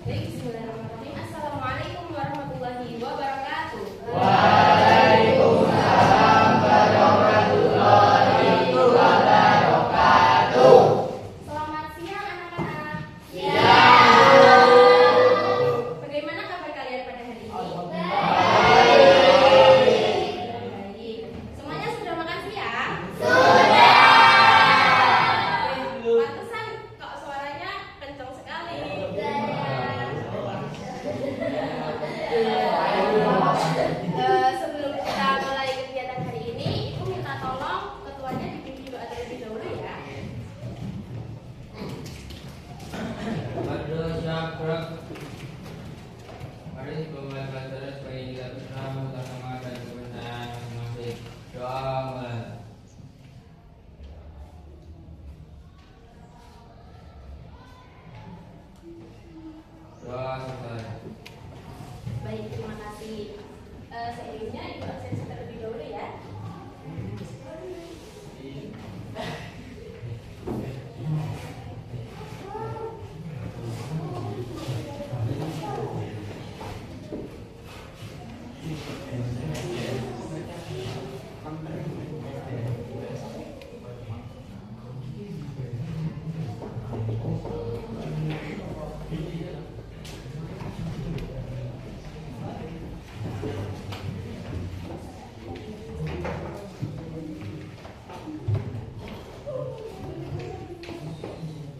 Baik, bismillahirrahmanirrahim. Assalamualaikum warahmatullahi wabarakatuh. Waalaikumsalam warahmatullahi wabarakatuh. Selamat siang anak-anak. Siang. Bagaimana kabar kalian pada hari ini? Baik. Semuanya sudah makan siang? Pantesan kok suaranya kencang sekali. Sebelum kita mulai kegiatan hari ini, Ibu minta tolong ketuanya dipimpin doa terlebih dahulu ya. Aduh, syakrak. Mari pembelajaran terus supaya kita bisa bersama dan kebenaran masing-masing. Doa mulai. Doa selesai. Baik, terima kasih. Selanjutnya Ibu absensi terlebih dahulu ya.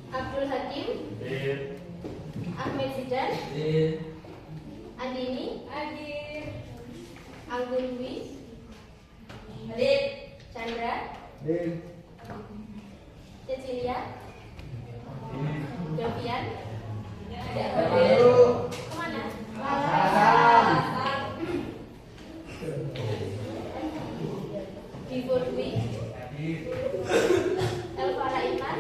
Abdul Hakim, Ahmed Zidan, Andini, Anggun Dwi, Chandra, Cecilia, Davian, kemana? Divo Dwi, Elvara Iman,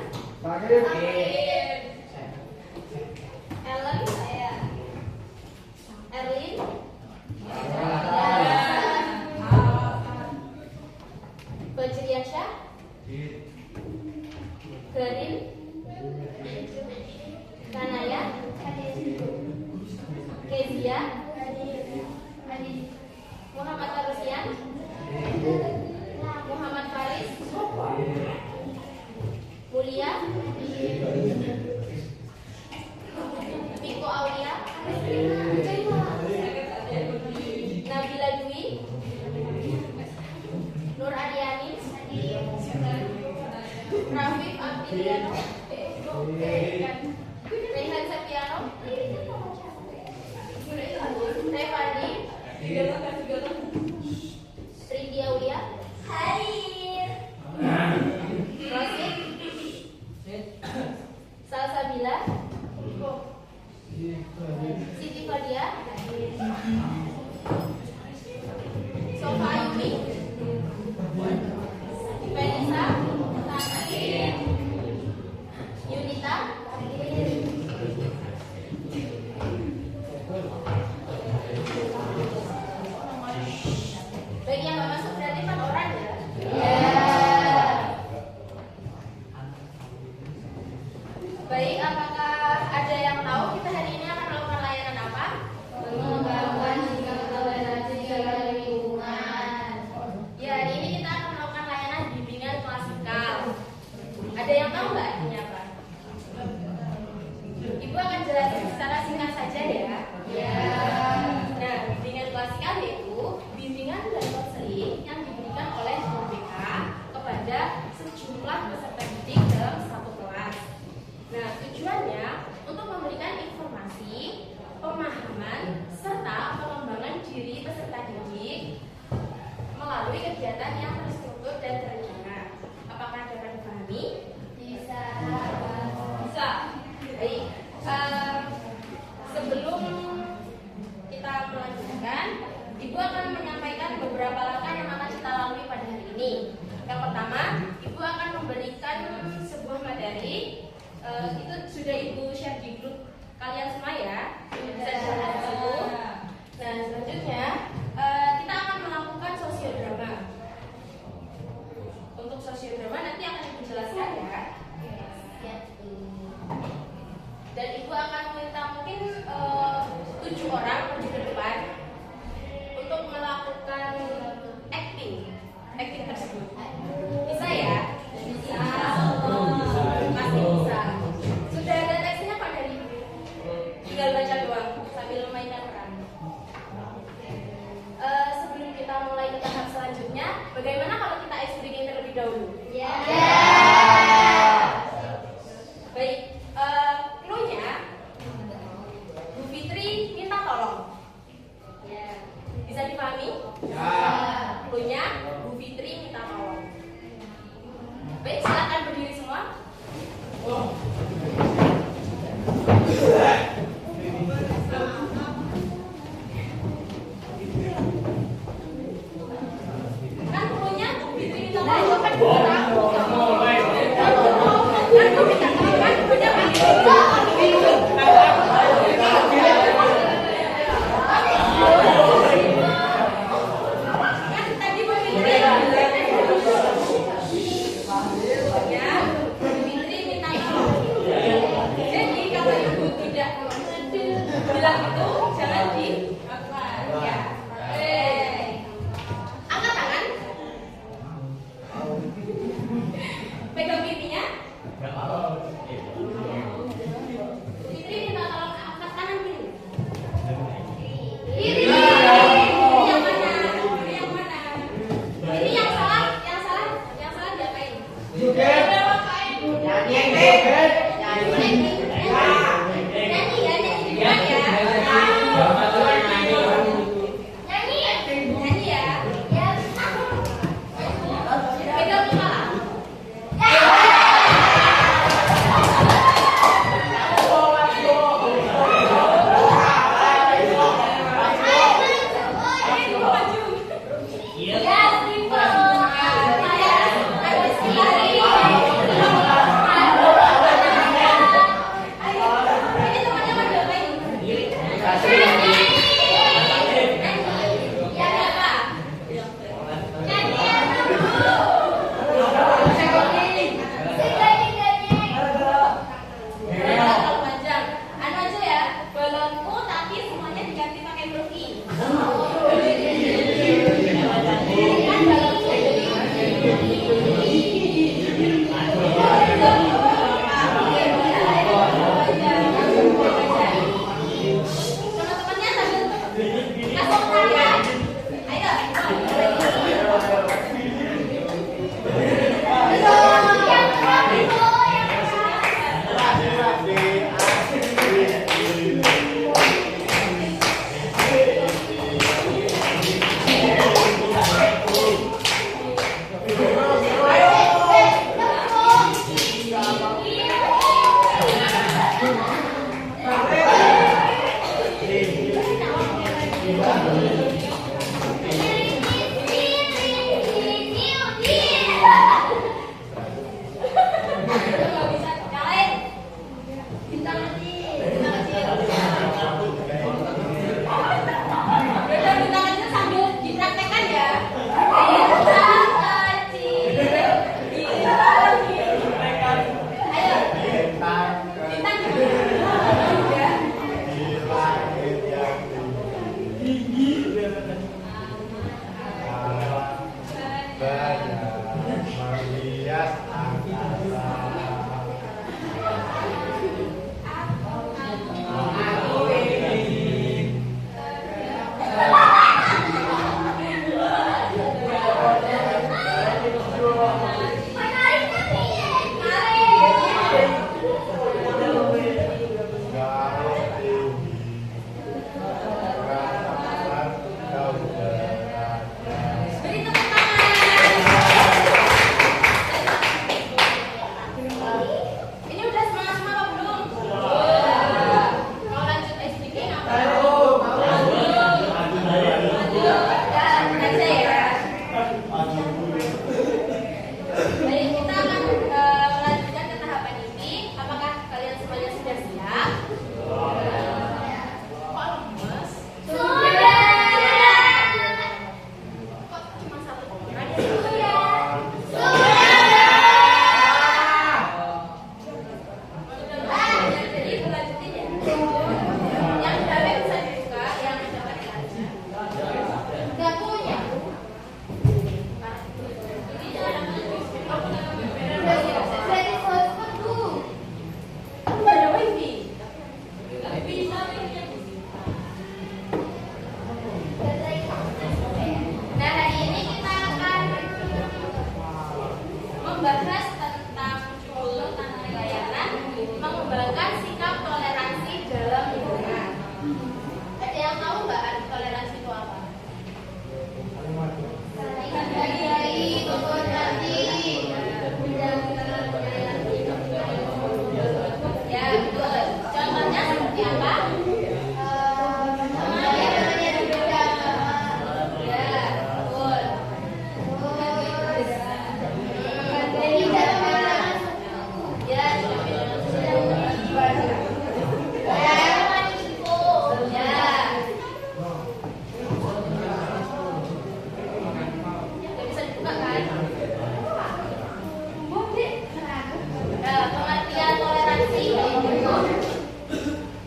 Ellen, Erlin, Bajriasha, Garin, Kanaya, Kezia, Muhammad Tarusian, Muhammad Faris, Mulia, Miko Aulia, Nabila Dwi, Nur Adiani, Rafif Abdiano, Rehan Septiano, Revandi, Rindi Aulia, Rosid, Salsabila, Siti Fadia, Sofa Yumi, Felisa, Yunita, bagi yang nggak masuk berarti 4 orang ya? Baik, apakah ada yang tahu kita hari ini akan melakukan layanan apa? Mengembangkan sikap toleransi dalam lingkungan. Ya, hari ini kita akan melakukan layanan bimbingan klasikal. Ada yang tahu nggak artinya apa? Ibu akan jelasin secara singkat saja ya. Nah, bimbingan klasikal yaitu bimbingan dan konseling yang diberikan oleh guru BK kepada sejumlah peserta didik dalam satu kelas. Nah, tujuannya untuk memberikan informasi, pemahaman, serta pengembangan diri peserta didik melalui kegiatan yang terstruktur dan terencana. Apakah dapat dipahami? Bisa. Baik. Sebelum kita melanjutkan, Ibu akan menyampaikan beberapa langkah yang akan kita lalui pada hari ini. Yang pertama, Ibu akan memberikan sebuah materi. Itu sudah Ibu share di grup kalian semua ya. Bisa dilihat di situ. Nah, selanjutnya kita akan melakukan sosiodrama. Untuk sosiodrama nanti akan Ibu jelaskan ya. Dan Ibu akan minta mungkin bilang gitu jangan dilakukan ya. Oke. Angkat tangan. Pegang pipinya. Fitri minta tolong angkat kanan kiri. Kiri. Yang mana? Yang mana? Ini yang salah diapain? Nyanyi ya.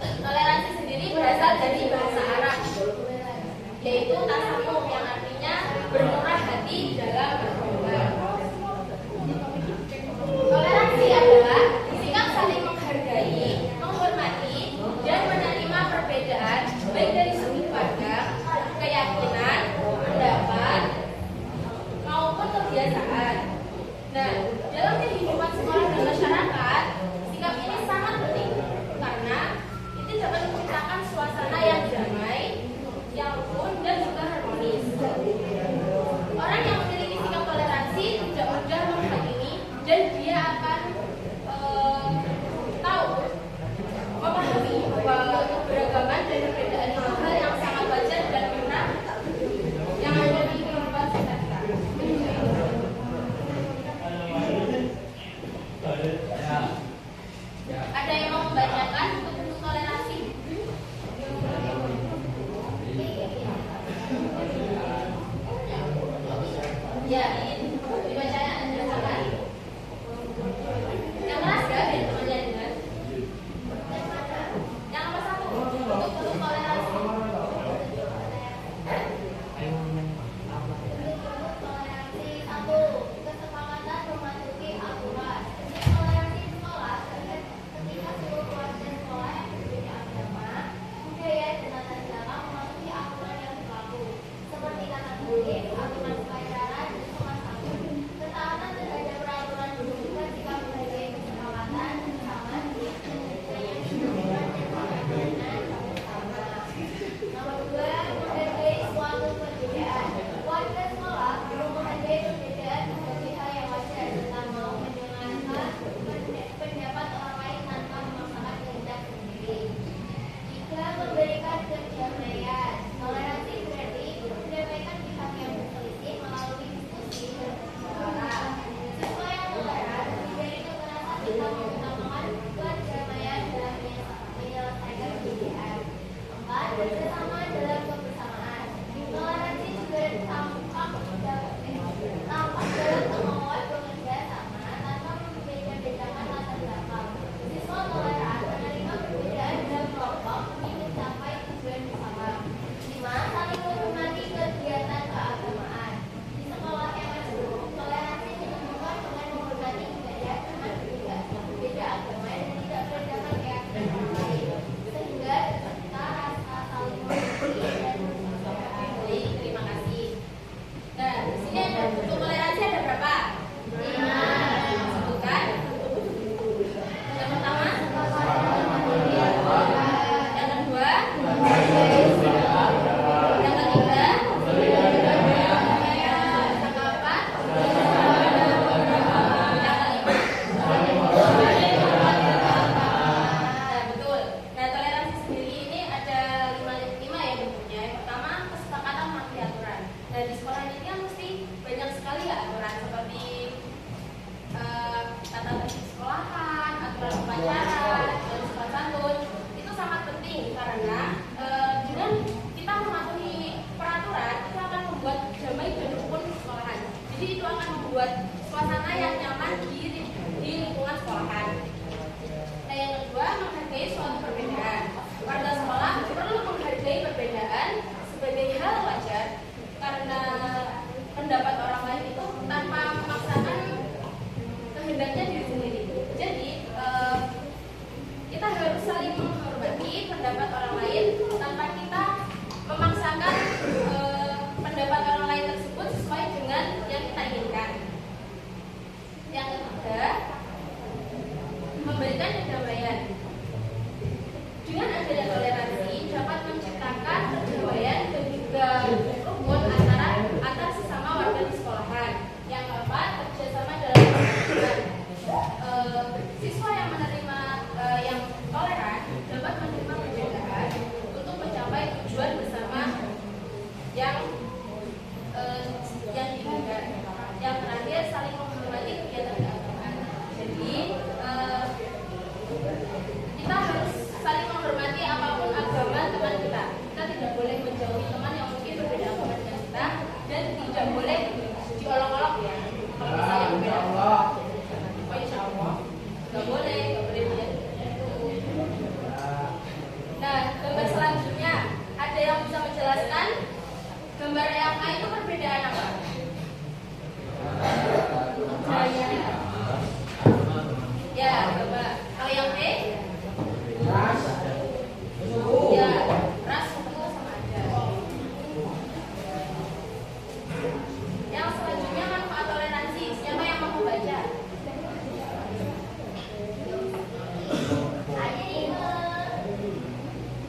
Pegang kepala.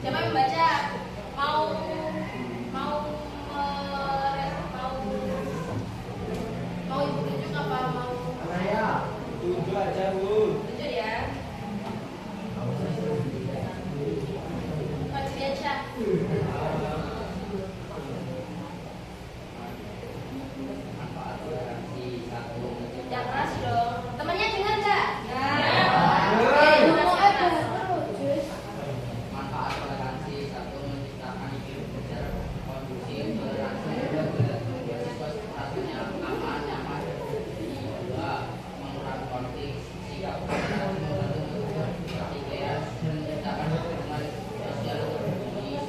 Siapa yang membaca? Mau mau mau mau ibu tunjuk apa mau? Saya tunjuk aja Bu. Tunjuk ya. Pak Triansya. Manfaat toleransi satu. Yang keras dong. Temennya dengar nggak? Manfaat toleransi satu menciptakan hidup secara kondusif, toleransi bersifat rasanya aman, nyaman. Dua, mengurangi konflik, sikap toleransi membantu ketiga, menciptakan hubungan sosial yang harmonis,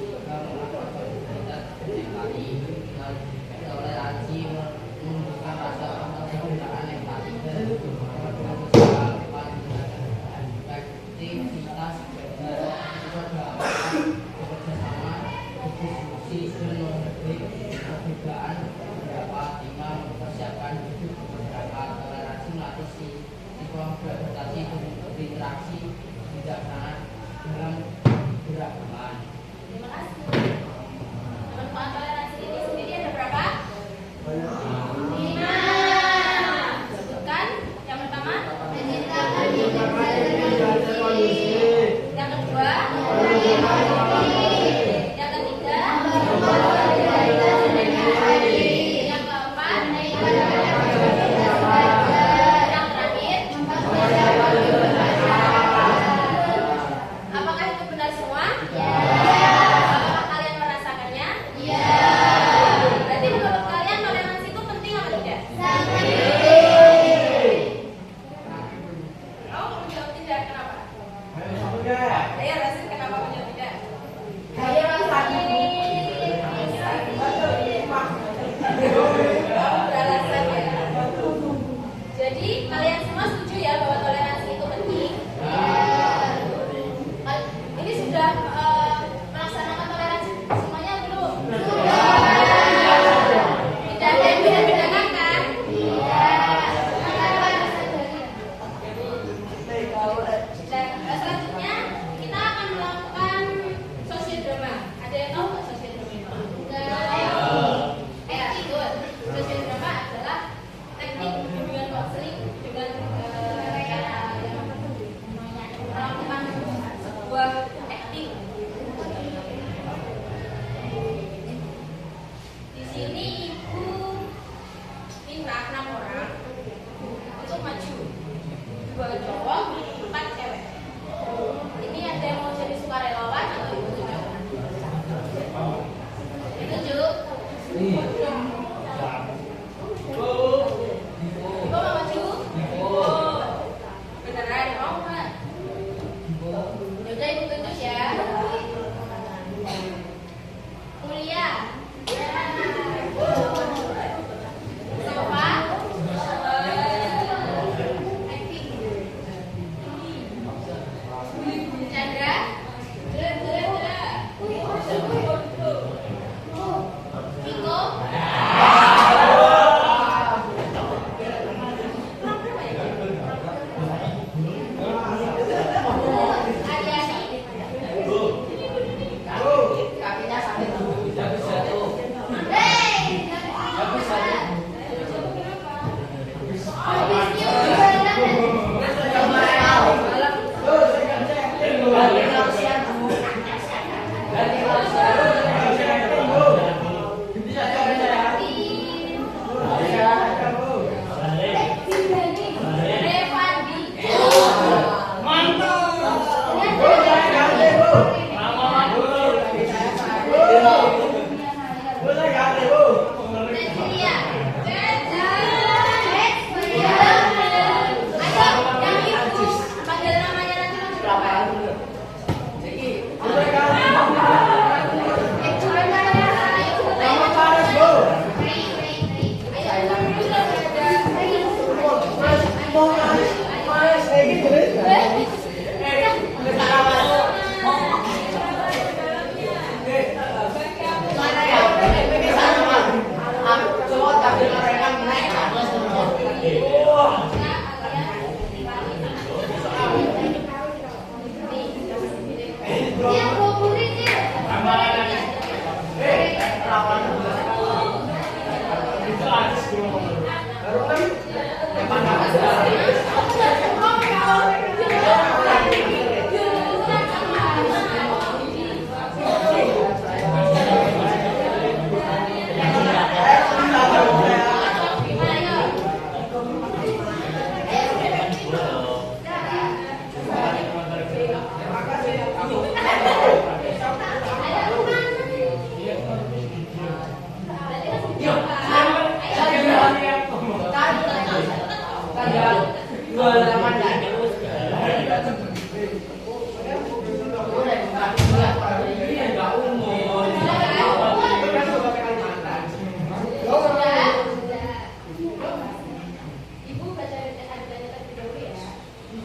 Ibu baca adegannya terlebih dahulu ya.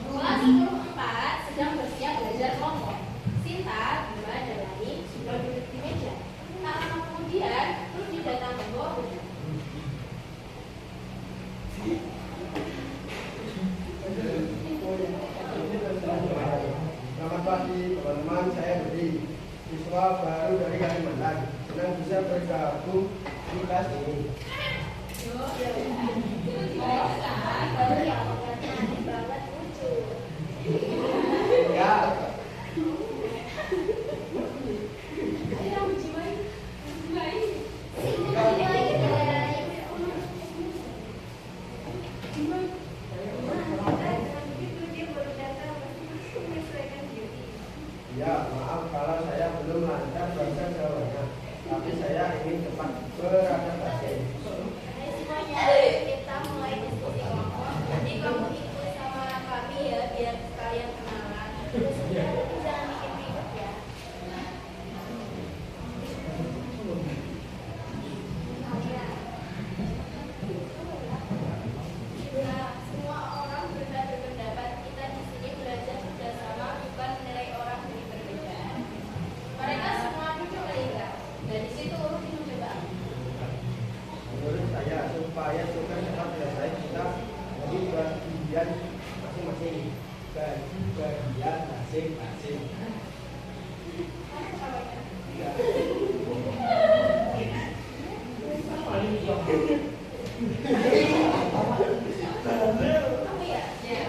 Kelas 10-4 sedang bersiap belajar kelompok. Sinta, Bima, dan Lani sudah duduk di meja. Tak lama kemudian, Rudi datang membawa buku. Selamat pagi teman-teman, saya Budi, siswa baru dari Kalimantan. Senang bisa bergabung di kelas ini. Ya, ya, maaf kalau saya belum lancar bahasa Jawanya, tapi saya ingin cepat beradaptasi. Kita mulai diskusi kelompok. Nanti kamu ikut sama kami ya, biar kalian kenalan. Terus jangan bikin ribet ya. Nah, semua orang berhak berpendapat. Kita di sini belajar bersama, bukan menilai orang dari perbedaan. Mereka semua duduk lengkap. Dari situ Rudi mencoba. Menurut saya, supaya kita cepat selesai, kita bagi bagian masing-masing. Bagi bagian masing-masing. Kamu ya? Ya.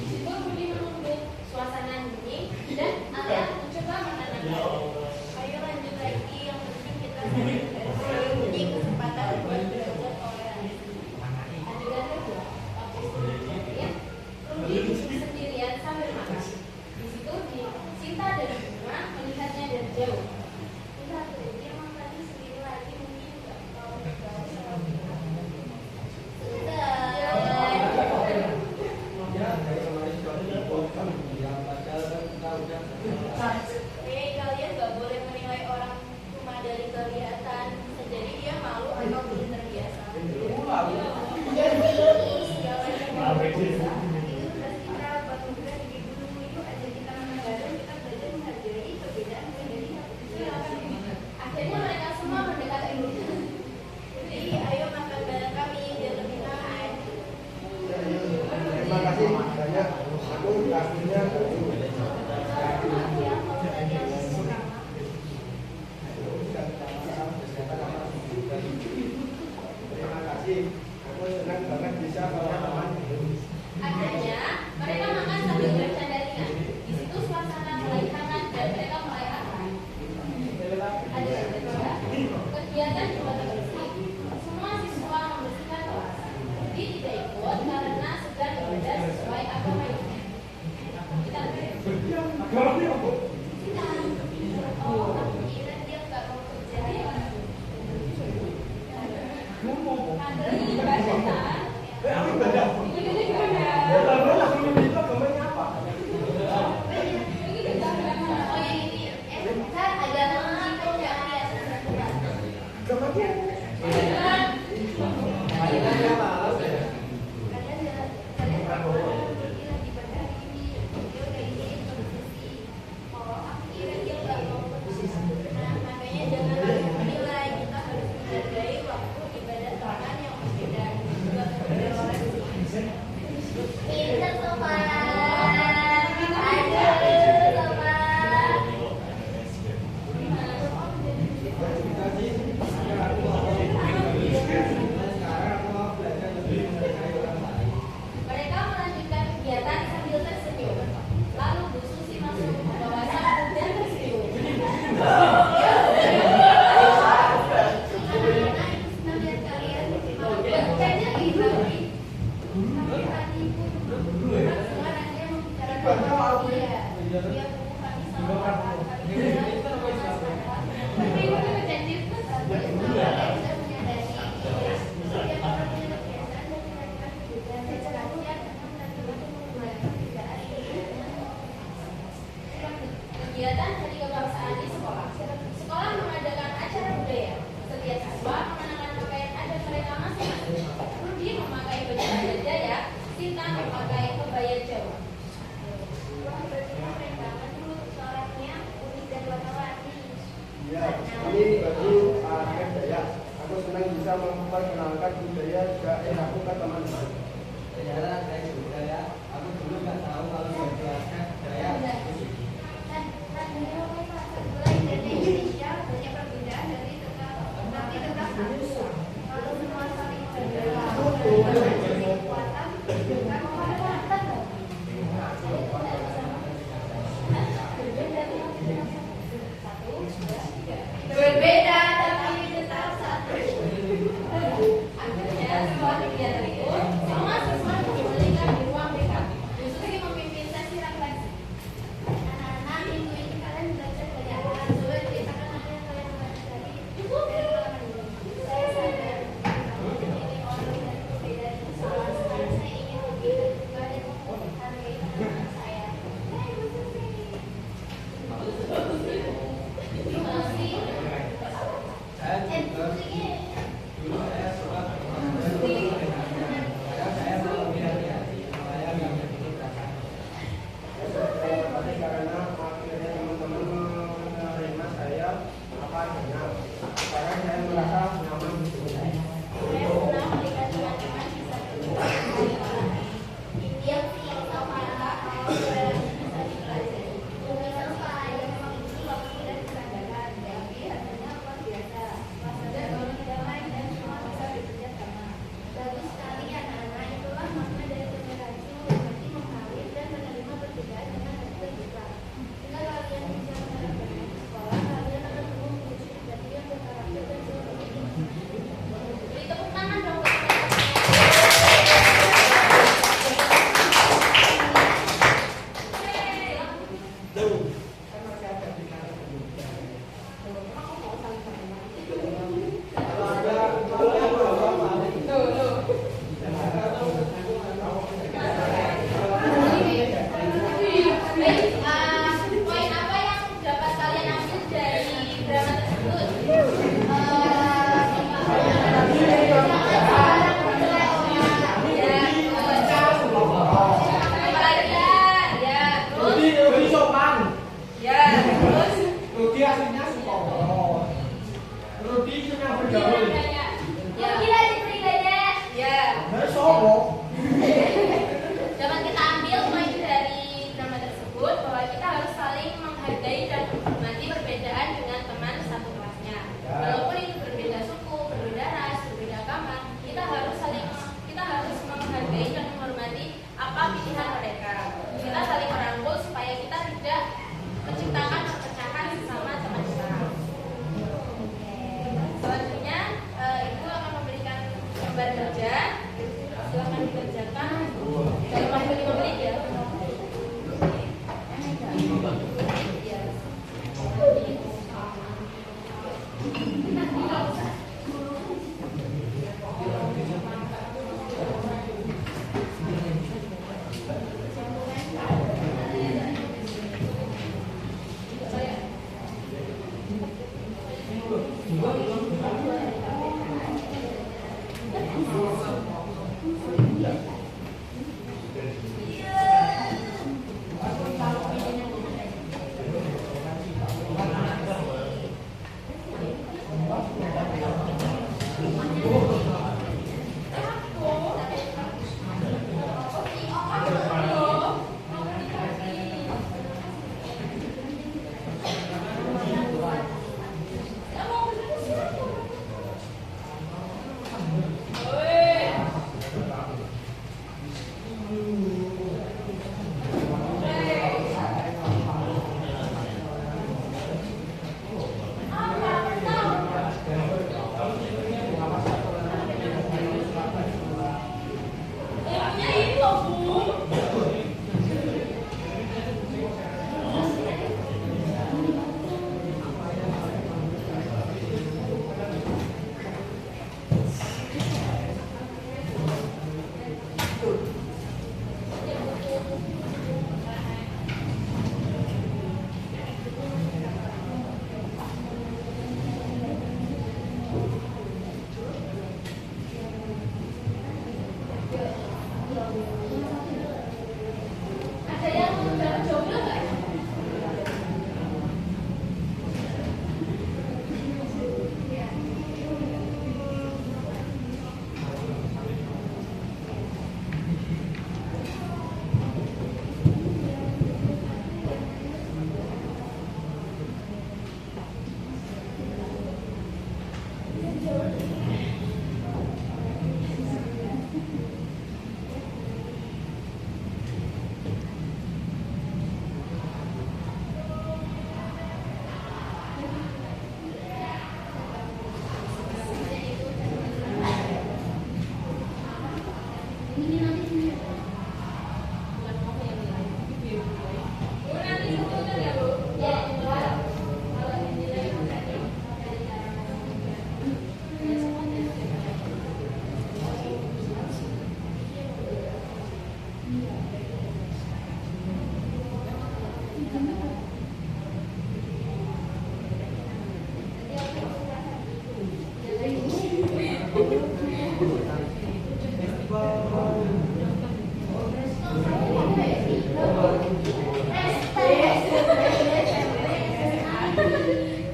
Situ Budi menunggu suasana hening dan Alia mencoba menenangkan. Ayo lanjut lagi, yang penting kita ini kesempatan buat belajar toleransi. Adegan kedua, waktu istirahat ya. Rudi duduk sendirian sambil makan. Di situ Sinta dan Bima melihatnya dari jauh. Lihat tuh, dia emang tadi sendiri lagi, mungkin nggak mau bergaul sama kita. Hei, kalian gak boleh menilai orang cuma dari kelihatan. Bisa jadi dia malu atau belum terbiasa. Akhirnya mereka semua mendekati Rudi. Rudi, ayo makan bareng kami biar lebih hangat. Terima kasih banyak. Aku akhirnya terima kasih. Aku senang banget bisa bawa teman. Akhirnya mereka makan sambil bercanda ringan. Di situ suasana mulai hangat dan mereka mulai akrab. Ada kedua, kegiatan jembatan bersih. Semua siswa membersihkan kelas. Rudi tidak ikut karena sedang belajar sesuai agamanya. Kita oh, aku kira dia nggak mau kerja ya. Kantor ini juga setan. Ini gimana? Oh yang ini ya? Kan ada itu nggak kelihatan. Pinter sobat, aduh sobat. Kegiatan hari kebangsaan di sekolah. Sekolah mengadakan acara budaya. Setiap siswa mengenakan pakaian adat mereka masing-masing. Rudi memakai baju adat Dayak, Sinta memakai kebaya Jawa. Ya, ini baju adat Dayak. Aku senang bisa memperkenalkan budaya daerahku ke teman-teman. Ternyata saya juga ya. Aku dulu nggak tahu kalau baju adat Dayak itu sih. Berbeda tapi tetap satu. Akhirnya setelah kegiatan itu, semua siswa dikembalikan di ruang BK. Bu Susi memimpin sesi refleksi. Anak-anak, minggu ini kalian belajar banyak hal. Coba ceritakan apa yang kalian pelajari dari pengalaman ini. Saya sadar bahwa ini orang yang berbeda di sekolah. Sekarang saya ingin lebih terbuka dan menghargai teman-teman saya. Hai Bu Susi. Terima kasih. Saya juga dulu saya suka kadang saya mau lihat-lihat di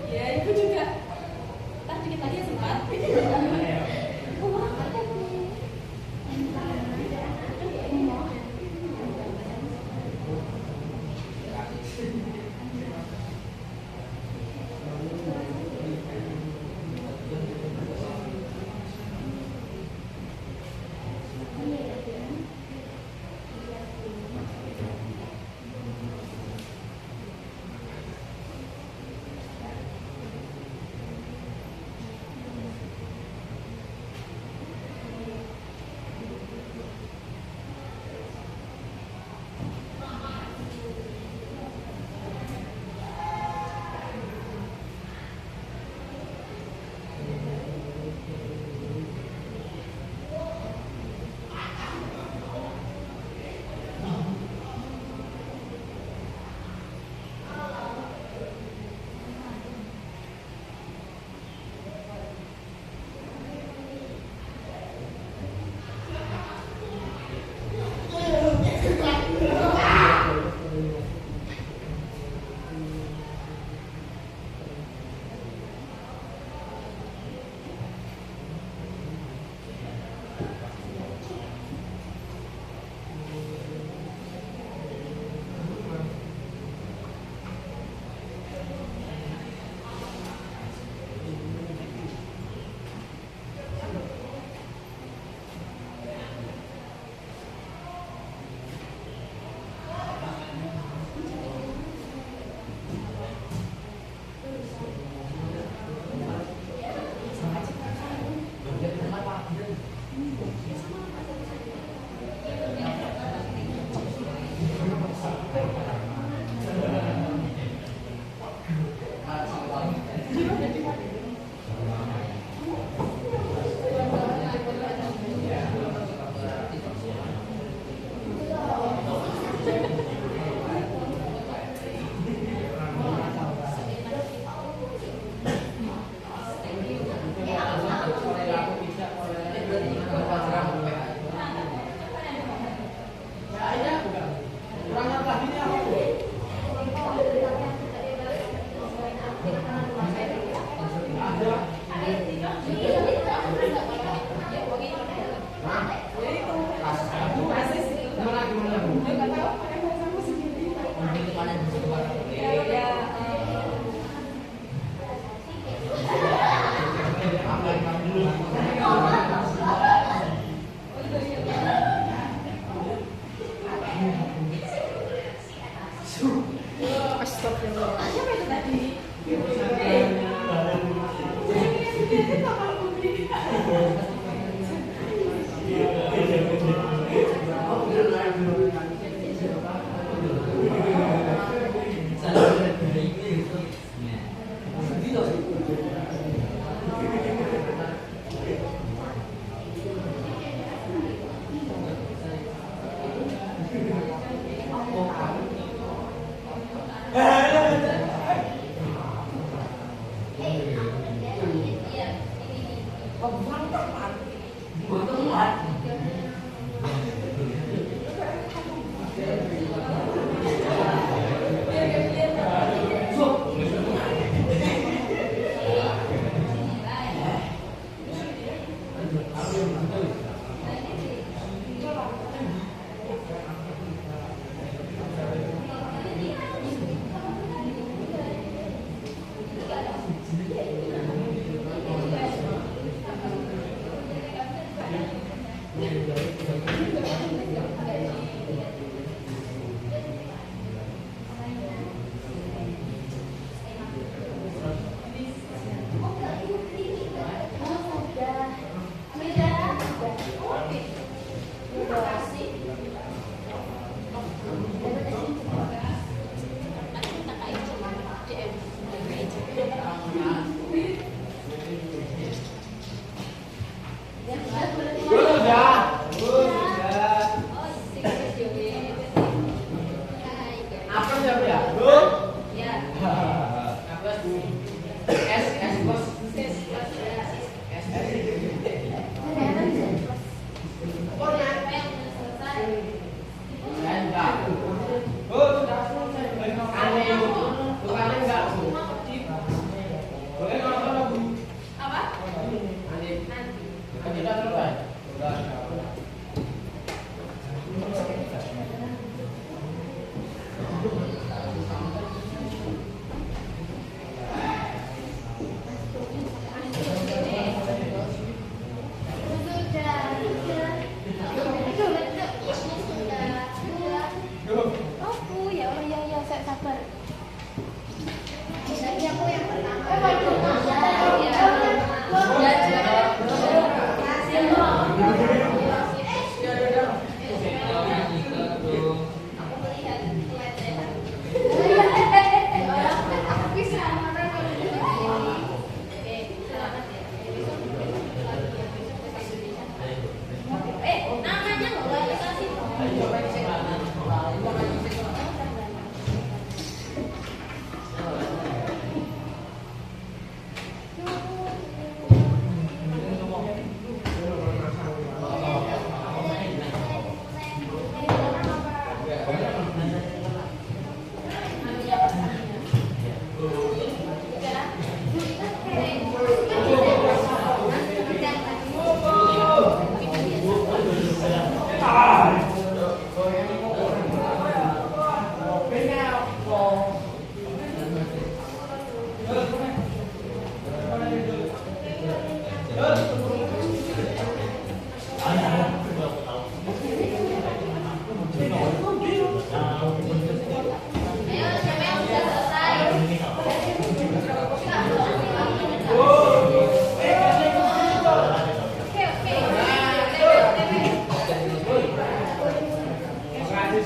Ya, ibu juga. Ntar dikit lagi ya sempat.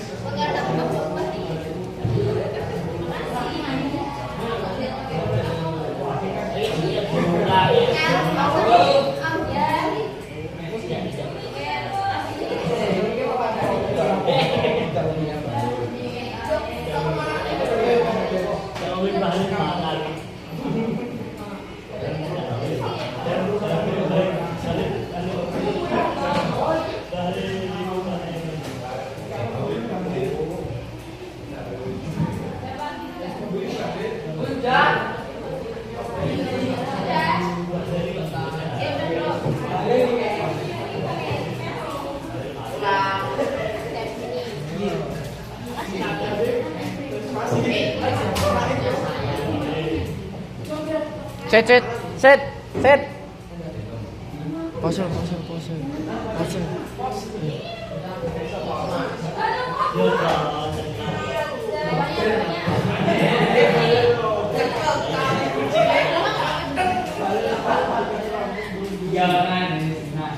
Mengerti apa seperti itu. Terima Set. Pause. Jangan. Nah.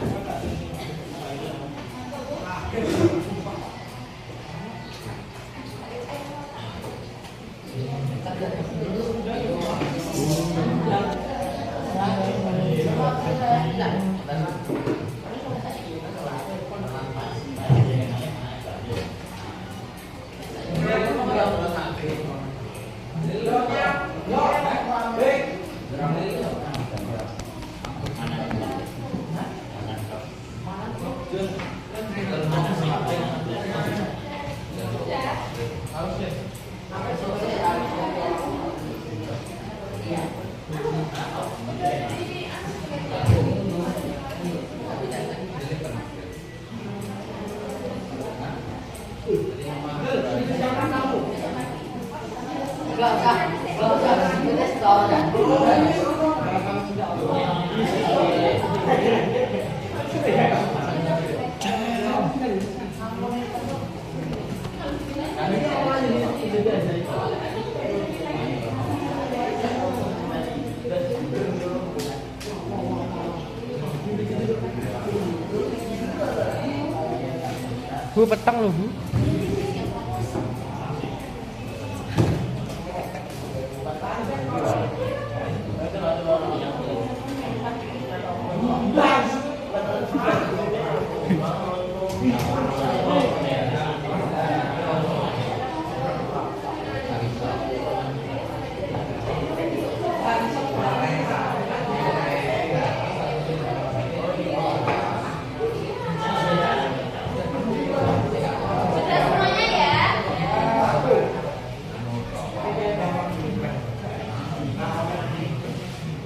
Bu petang loh, Bu.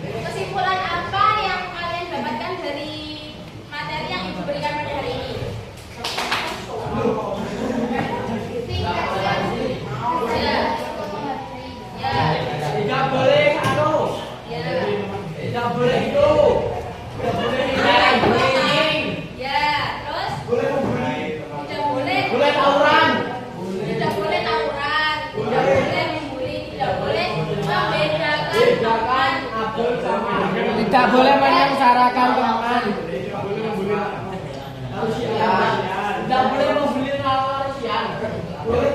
Kesimpulan apa yang kalian dapatkan dari materi yang Ibu berikan pada hari ini? Singkat ya. Tidak boleh anu. Ya. Tidak boleh itu. Tidak boleh ini. Ya, terus Boleh membuli. tidak boleh Boleh tawuran. tidak boleh tawuran, tidak boleh membuli, tidak boleh membedakan Abdul sama Tidak boleh menyengsarakan teman. Tidak boleh membuli manusia. Tidak boleh membuli manusia. Boleh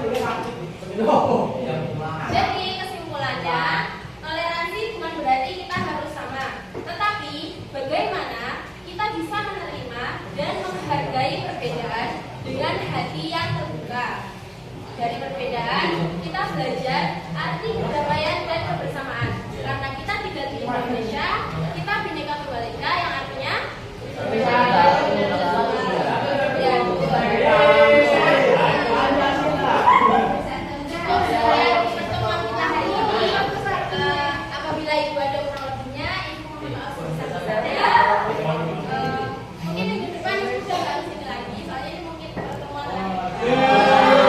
Jadi kesimpulannya, toleransi bukan berarti kita harus sama, tetapi bagaimana kita bisa menerima dan menghargai perbedaan dengan hati yang terbuka. Dari perbedaan, kita belajar arti perdamaian dan kebersamaan. Karena kita tinggal di Indonesia, kita Bhinneka Tunggal Ika yang artinya pertemuan kita hari ini, apabila Ibu ada kurang lebihnya, Ibu mohon maaf sebesar-besarnya. Mungkin minggu depan Ibu sudah nggak kesini lagi, soalnya ini mungkin pertemuan terakhir.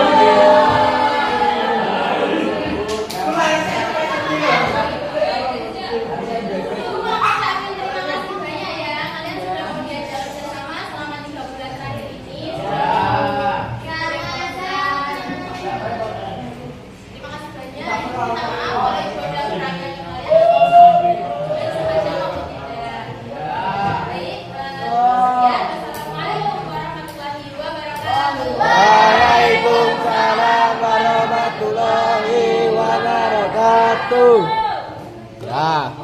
warahmatullahi wabarakatuh. Ya.